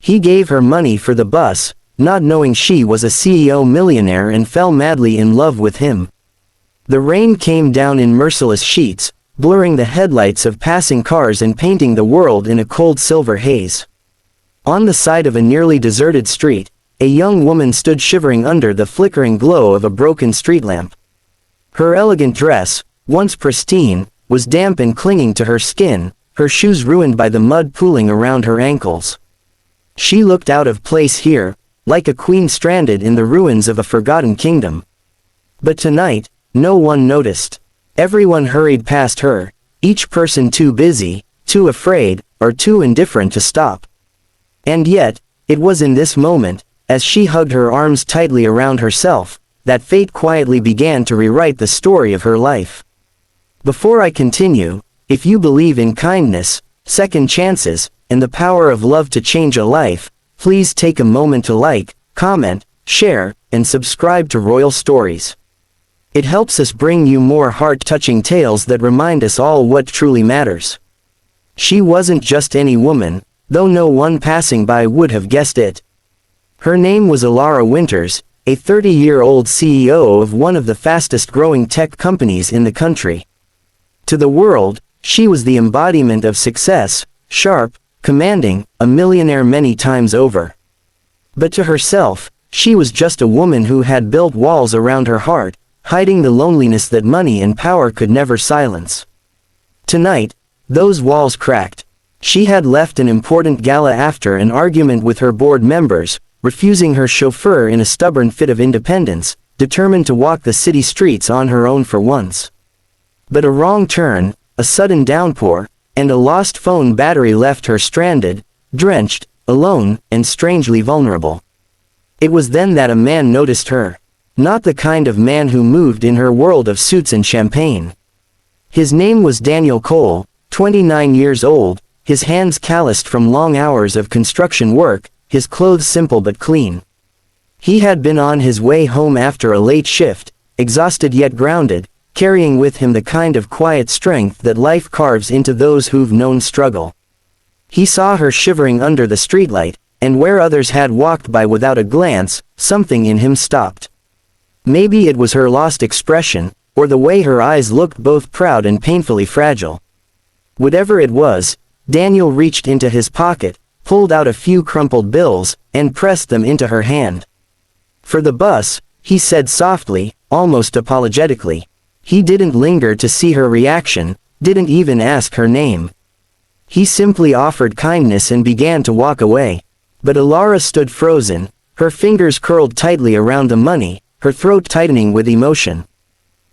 He gave her money for the bus, not knowing she was a CEO millionaire, and fell madly in love with him. The rain came down in merciless sheets, blurring the headlights of passing cars and painting the world in a cold silver haze. On the side of a nearly deserted street, a young woman stood shivering under the flickering glow of a broken street lamp. Her elegant dress, once pristine, was damp and clinging to her skin, her shoes ruined by the mud pooling around her ankles. She looked out of place here, like a queen stranded in the ruins of a forgotten kingdom. But tonight, no one noticed. Everyone hurried past her, each person too busy, too afraid, or too indifferent to stop. And yet, it was in this moment, as she hugged her arms tightly around herself, that fate quietly began to rewrite the story of her life. Before I continue, if you believe in kindness, second chances, and the power of love to change a life, please take a moment to like, comment, share, and subscribe to Royal Stories. It helps us bring you more heart-touching tales that remind us all what truly matters. She wasn't just any woman, though no one passing by would have guessed it. Her name was Alara Winters, a 30-year-old CEO of one of the fastest-growing tech companies in the country. To the world, she was the embodiment of success, sharp, commanding, a millionaire many times over. But to herself, she was just a woman who had built walls around her heart, hiding the loneliness that money and power could never silence. Tonight, those walls cracked. She had left an important gala after an argument with her board members, refusing her chauffeur in a stubborn fit of independence, determined to walk the city streets on her own for once. But a wrong turn, a sudden downpour, and a lost phone battery left her stranded, drenched, alone, and strangely vulnerable. It was then that a man noticed her. Not the kind of man who moved in her world of suits and champagne. His name was Daniel Cole, 29 years old, his hands calloused from long hours of construction work, his clothes simple but clean. He had been on his way home after a late shift, exhausted yet grounded, carrying with him the kind of quiet strength that life carves into those who've known struggle. He saw her shivering under the streetlight, and where others had walked by without a glance, something in him stopped. Maybe it was her lost expression, or the way her eyes looked both proud and painfully fragile. Whatever it was, Daniel reached into his pocket, pulled out a few crumpled bills, and pressed them into her hand. "For the bus," he said softly, almost apologetically. He didn't linger to see her reaction, didn't even ask her name. He simply offered kindness and began to walk away. But Alara stood frozen, her fingers curled tightly around the money, her throat tightening with emotion.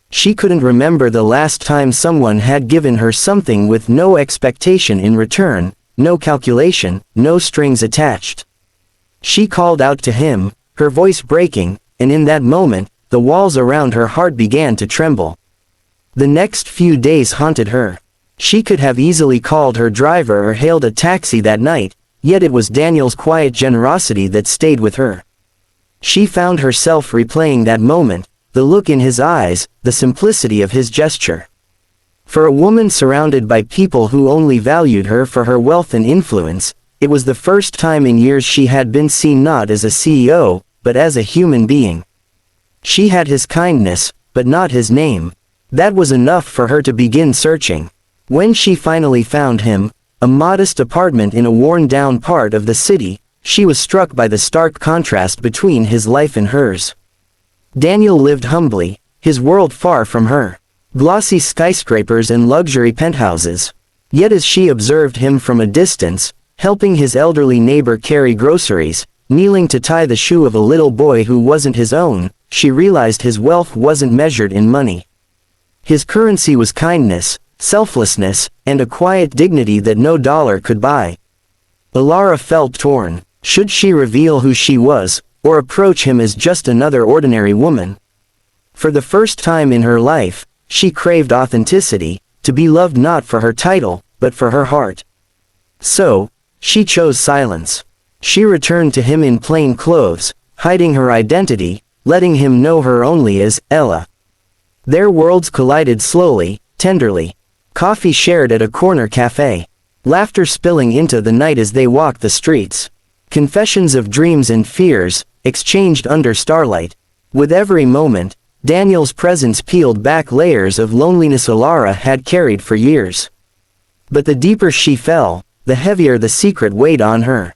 She couldn't remember the last time someone had given her something with no expectation in return, no calculation, no strings attached. She called out to him, her voice breaking, and in that moment, the walls around her heart began to tremble. The next few days haunted her. She could have easily called her driver or hailed a taxi that night, yet it was Daniel's quiet generosity that stayed with her. She found herself replaying that moment, the look in his eyes, the simplicity of his gesture. For a woman surrounded by people who only valued her for her wealth and influence, it was the first time in years she had been seen not as a CEO, but as a human being. She had his kindness, but not his name. That was enough for her to begin searching. When she finally found him, a modest apartment in a worn-down part of the city, she was struck by the stark contrast between his life and hers. Daniel lived humbly, his world far from her. Glossy skyscrapers and luxury penthouses. Yet as she observed him from a distance, helping his elderly neighbor carry groceries, kneeling to tie the shoe of a little boy who wasn't his own, she realized his wealth wasn't measured in money. His currency was kindness, selflessness, and a quiet dignity that no dollar could buy. Alara felt torn. Should she reveal who she was, or approach him as just another ordinary woman? For the first time in her life, she craved authenticity, to be loved not for her title, but for her heart. So, she chose silence. She returned to him in plain clothes, hiding her identity, letting him know her only as Ella. Their worlds collided slowly, tenderly. Coffee shared at a corner cafe. Laughter spilling into the night as they walked the streets. Confessions of dreams and fears, exchanged under starlight. With every moment, Daniel's presence peeled back layers of loneliness Alara had carried for years. But the deeper she fell, the heavier the secret weighed on her.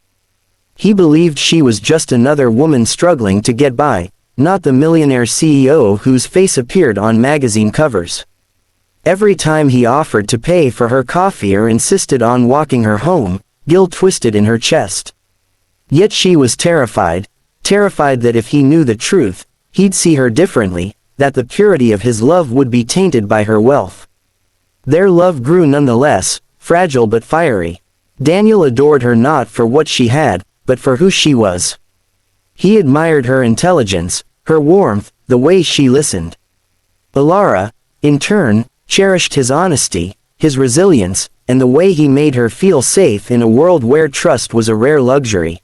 He believed she was just another woman struggling to get by, not the millionaire CEO whose face appeared on magazine covers. Every time he offered to pay for her coffee or insisted on walking her home, guilt twisted in her chest. Yet she was terrified that if he knew the truth, he'd see her differently, that the purity of his love would be tainted by her wealth. Their love grew nonetheless, fragile but fiery. Daniel adored her not for what she had, but for who she was. He admired her intelligence, her warmth, the way she listened. Alara, in turn, cherished his honesty, his resilience, and the way he made her feel safe in a world where trust was a rare luxury.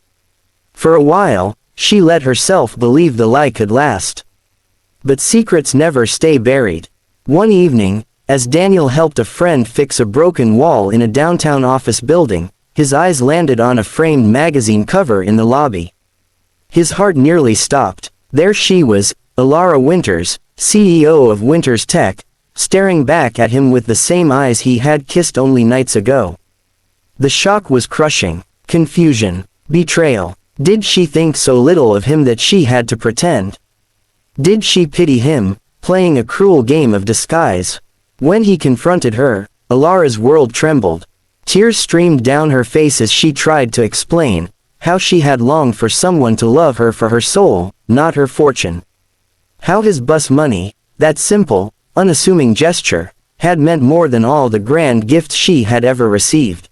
For a while, she let herself believe the lie could last. But secrets never stay buried. One evening, as Daniel helped a friend fix a broken wall in a downtown office building, his eyes landed on a framed magazine cover in the lobby. His heart nearly stopped. There she was, Alara Winters, CEO of Winters Tech, staring back at him with the same eyes he had kissed only nights ago. The shock was crushing. Confusion. Betrayal. Did she think so little of him that she had to pretend? Did she pity him, playing a cruel game of disguise? When he confronted her, Alara's world trembled. Tears streamed down her face as she tried to explain how she had longed for someone to love her for her soul, not her fortune. How his bus money, that simple, unassuming gesture, had meant more than all the grand gifts she had ever received.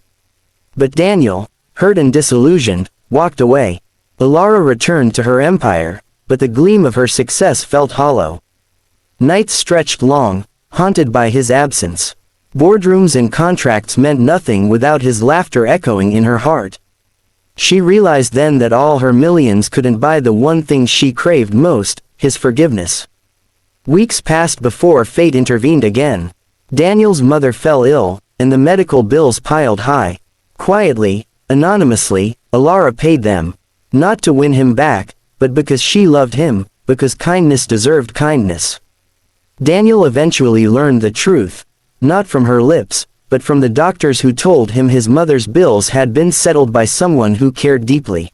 But Daniel, hurt and disillusioned, walked away. Alara returned to her empire, but the gleam of her success felt hollow. Nights stretched long, haunted by his absence. Boardrooms and contracts meant nothing without his laughter echoing in her heart. She realized then that all her millions couldn't buy the one thing she craved most, his forgiveness. Weeks passed before fate intervened again. Daniel's mother fell ill, and the medical bills piled high. Quietly, anonymously, Alara paid them, not to win him back, but because she loved him, because kindness deserved kindness. Daniel eventually learned the truth, not from her lips, but from the doctors who told him his mother's bills had been settled by someone who cared deeply.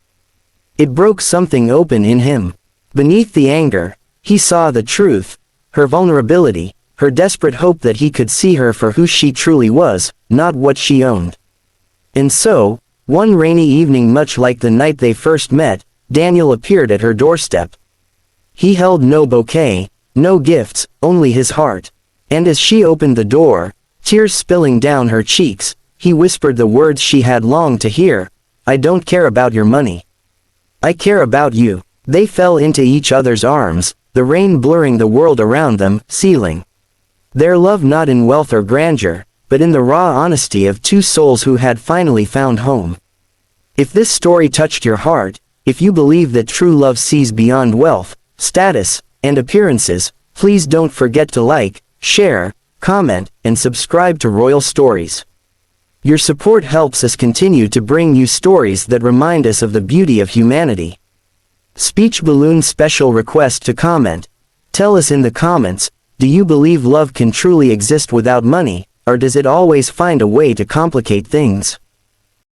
It broke something open in him. Beneath the anger, he saw the truth, her vulnerability, her desperate hope that he could see her for who she truly was, not what she owned. And so, one rainy evening, much like the night they first met, Daniel appeared at her doorstep. He held no bouquet, no gifts, only his heart. And as she opened the door, tears spilling down her cheeks, he whispered the words she had longed to hear, "I don't care about your money. I care about you." They fell into each other's arms, the rain blurring the world around them, sealing their love not in wealth or grandeur, but in the raw honesty of two souls who had finally found home. If this story touched your heart, if you believe that true love sees beyond wealth, status, and appearances, please don't forget to like, share, comment, and subscribe to Royal Stories. Your support helps us continue to bring you stories that remind us of the beauty of humanity. Speech balloon special request to comment. Tell us in the comments, do you believe love can truly exist without money, or does it always find a way to complicate things?